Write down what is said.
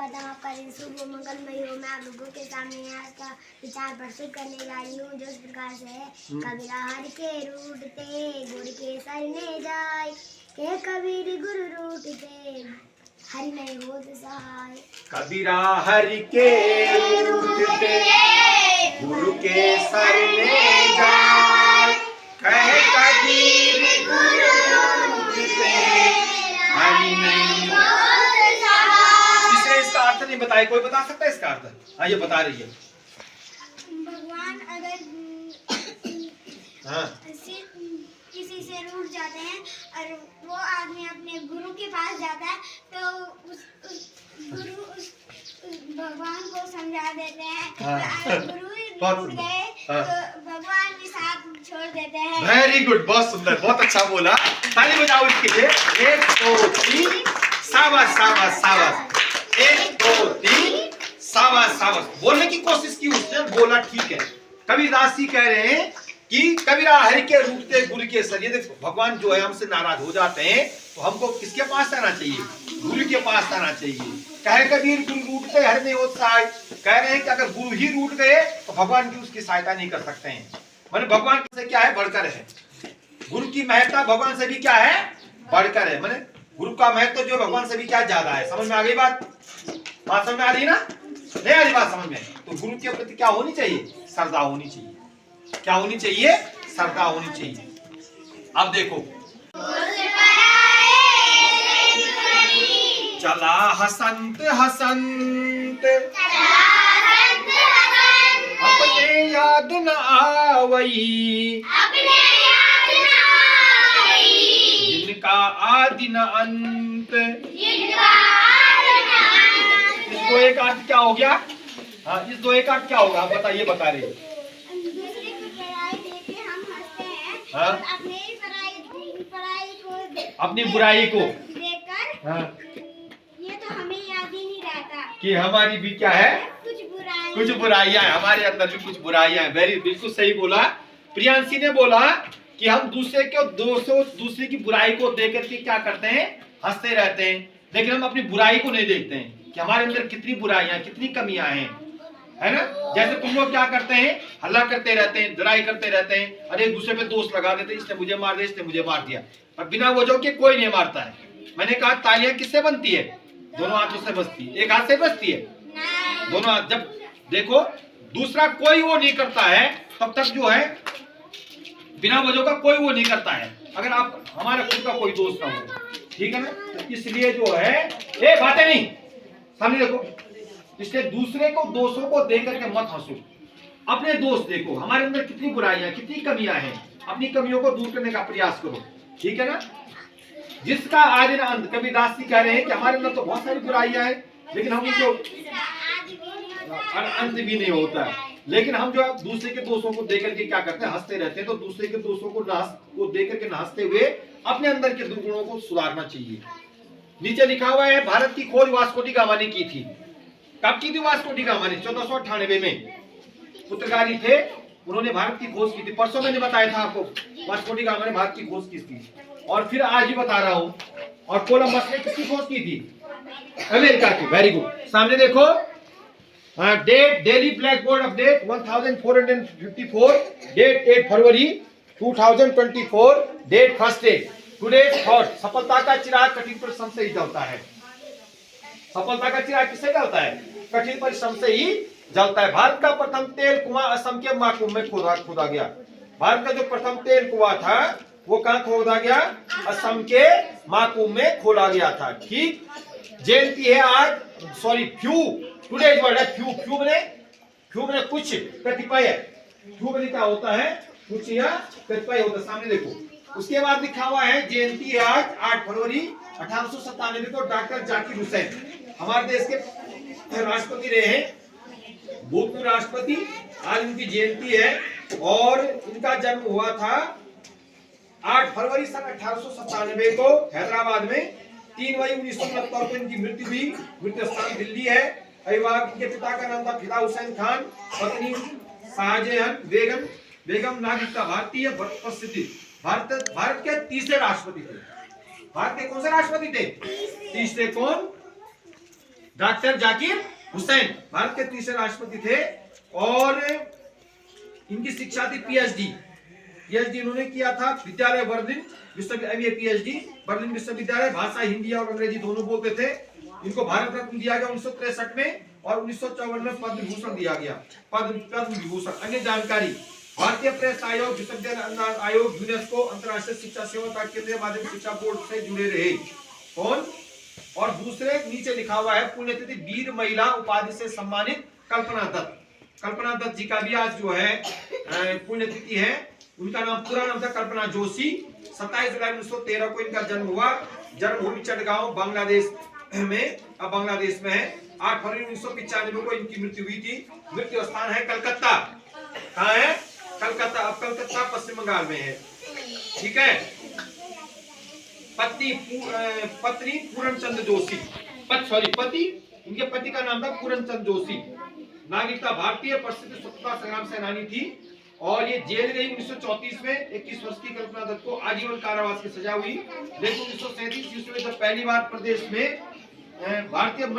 स्वागत है आपका। शुभ मंगलमय हो। मैं आप लोगों के सामने आज का विचार प्रस्तुत करने वाली हूँ, जो इस प्रकार से है। कबीरा हर के रूठते गुरु के सरने जाए, के कबीर गुरु रूठते हरि नहीं होत सहाय। कबीरा हरि के रूठते गुरु के सरने जाए, कहे कबीर गुरु रूठते हरि नहीं होत सहाय। इसने इसका अर्थ नहीं बताया, कोई बता सकता है इसका अर्थ? हाँ, ये बता रही है। भगवान अगर किसी से रूठ जाते हैं और वो आदमी अपने गुरु के पास जाता है, तो उस भगवान को समझा देते हैं। अगर गुरु ही रूठ गए तो भगवान भी साथ छोड़ देते हैं। वेरी गुड, बहुत सुंदर, बहुत अच्छा बोला। ताली बजाओ इसके लिए। 1 2 3 शाबाश शाबाश शाबाश। 1 2 3 शाबाश शाबाश। बोलने की कोशिश की उसने, बोला ठीक है। कबीरदास जी कह रहे हैं कि कबीरा हरि के रूठते गुरु के सर। ये देखो, भगवान जो है हमसे नाराज हो जाते हैं तो हमको किसके पास आना चाहिए? गुरु के पास आना चाहिए। कहे कबीर गुरु रूठते हरि नहीं होत सहाय। कह रहे हैं कि अगर गुरु ही रूठ गए तो भगवान की उसकी सहायता नहीं कर सकते हैं। माने भगवान से क्या है? बढ़कर है। गुरु की महत्ता भगवान से भी क्या है? बढ़कर है। माने गुरु का महत्व जो भगवान से भी क्या ज्यादा है। समझ में आ गई बात? बात समझ में आ रही ना? नहीं आ रही बात समझ में? तो गुरु के प्रति क्या होनी चाहिए? श्रद्धा होनी चाहिए। क्या होनी चाहिए? श्रद्धा होनी चाहिए। अब देखो, चला हसंत हसंत अपने याद न आवई, जिनका आदि न अंत। इसको एक अर्थ क्या हो गया? हाँ, इस दो एक अर्थ क्या होगा? बताइए, बता रहे। दूसरे को पराई देके हम हंसते हैं, हाँ? और अपनी बुराई को देखकर, हाँ, ये तो हमें याद ही नहीं रहता कि हमारी भी क्या है? कुछ बुराइयां हैं, हमारे अंदर भी कुछ बुराइयां हैं। वेरी, बिल्कुल सही बोला। प्रियांशी ने बोला कि हम दूसरे के दोषों, दूसरे की बुराई को देख करके क्या करते हैं? हंसते रहते हैं, लेकिन हम अपनी बुराई को नहीं देखते हैं कि हमारे अंदर कितनी बुराइयां, कितनी कमियां हैं, है ना? जैसे तुम लोग क्या करते हैं? हल्ला करते रहते हैं, लड़ाई करते रहते हैं, अरे एक दूसरे पे दोष लगा देते हैं, इसने मुझे मार दिया, इसने मुझे मार दिया। पर बिना वजह के कोई नहीं मारता है। मैंने कहा तालियां किससे बनती है? दोनों हाथों से बजती है। एक हाथ से बजती है? दोनों हाथ। जब देखो दूसरा कोई वो नहीं करता है, तब तक जो है बिना वजह का कोई वो नहीं करता है, अगर आप हमारा खुद का कोई दोस्त ना हो। ठीक है ना? तो इसलिए जो है, ये बातें नहीं, सामने देखो। इसलिए दूसरे को दोषों को देख करके मत हंसो, अपने दोस्त देखो, हमारे अंदर कितनी बुराइयां, कितनी कमियां हैं। अपनी कमियों को दूर करने का प्रयास करो। ठीक है ना? जिसका आदि न अंत। कबीरदास जी कह रहे हैं कि हमारे अंदर तो बहुत सारी बुराइयां हैं, लेकिन हम उनको अंत भी नहीं होता है। लेकिन हम जो दूसरे के दोषों को देख करके क्या करते हैं? हंसते रहते हैं। तो दूसरे के दोषों को देख करके न हंसते हुए अपने अंदर के दुर्गुणों को सुधारना चाहिए। नीचे लिखा हुआ है, भारत की खोज वास्को डी गामा ने की थी। कब की थी वास्को डी गामा ने? 1498 में। पुर्तगाली थे, उन्होंने भारत की खोज की थी। परसों मैंने बताया था आपको, वास्को डी गामा ने भारत की खोज की थी, और फिर आज ही बता रहा हूं। और कोलंबस ने किसकी खोज की थी? अमेरिका की। Very good. सामने देखो, date daily blackboard update 1454, date 8 फरवरी 2024, date first day. Today thought, सफलता का चिराग कठिन परिश्रम से ही जलता है। सफलता का चिराग किससे जलता है? कठिन परिश्रम से ही जलता है। भारत का प्रथम तेल कुआं असम के माकुम में खोदा गया। भारत का जो प्रथम तेल कुआं था वो कहां खोदा गया? असम के माकुम में खोदा गया था। ठीक। जयंती है आज, सॉरी फ्यू, टुडे वर्ड है फ्यू। फ्यू में कुछ, कतिपय। फ्यू में क्या होता है? कुछ या कतिपय होता है। सामने देखो, उसके बाद लिखा हुआ है जयंती है आज 8 फरवरी 1897 को डॉक्टर जाकिर हुसैन हमारे देश के राष्ट्रपति रहे हैं, भूतपूर्व राष्ट्रपति। आज उनकी जयंती है और इनका जन्म हुआ था 8 फरवरी सन 1897 को हैदराबाद में। 3 मई 1969 को इनकी मृत्यु हुई। मृत्यु स्थान दिल्ली है। इनके पिता का नाम था फिदा हुसैन खान, पत्नी शाहजहान बेगम नागरिकता भारतीय, प्रसिद्धि। भारत के तीसरे राष्ट्रपति थे। भारत के कौन से राष्ट्रपति थे? तीसरे। कौन? डॉक्टर जाकिर हुसैन भारत के तीसरे राष्ट्रपति थे और इनकी शिक्षा थी पीएचडी इन्होंने किया था विद्यालय बर्लिन विश्वविद्यालय पीएचडी बर्लिन विश्वविद्यालय भाषा हिंदी और अंग्रेजी दोनों बोलते थे। इनको भारत रत्न दिया गया 1963 में और 1954 में पद्म विभूषण दिया गया पद्म विभूषण। अन्य जानकारी भारतीय प्रेस आयोग विश्वविद्यालय आयोग यूनेस्को अंतर्राष्ट्रीय शिक्षा सेवा का केंद्रीय माध्यमिक शिक्षा बोर्ड से जुड़े रहे कौन। और दूसरे नीचे लिखा हुआ है पुण्यतिथि वीर महिला उपाधि से सम्मानित कल्पना दत्त जी का भी आज जो है पुण्यतिथि है। उनका नाम पूरा नाम था कल्पना जोशी। 27 जुलाई 1913 को इनका जन्म हुआ। जन्मभूमि चटगांव बांग्लादेश में, अब बांग्लादेश में है। 8 फरवरी 1995 को इनकी मृत्यु हुई थी। मृत्यु स्थान है कलकत्ता। कहाँ है? कलकत्ता। अब कलकत्ता पश्चिम बंगाल में है। ठीक है। पत्नी पूरणचंद जोशी पति उनके पति का नाम था पूरणचंद जोशी। नागरिकता भारतीय, प्रसिद्ध स्वतंत्रता संग्राम सेनानी थी और ये जेल गई 1934 में। 21 वर्ष की कल्पना दत्त को आजीवन कारावास की सजा हुई। लेकिन 1937 ईस्वी में जब पहली बार प्रदेश में भारतीय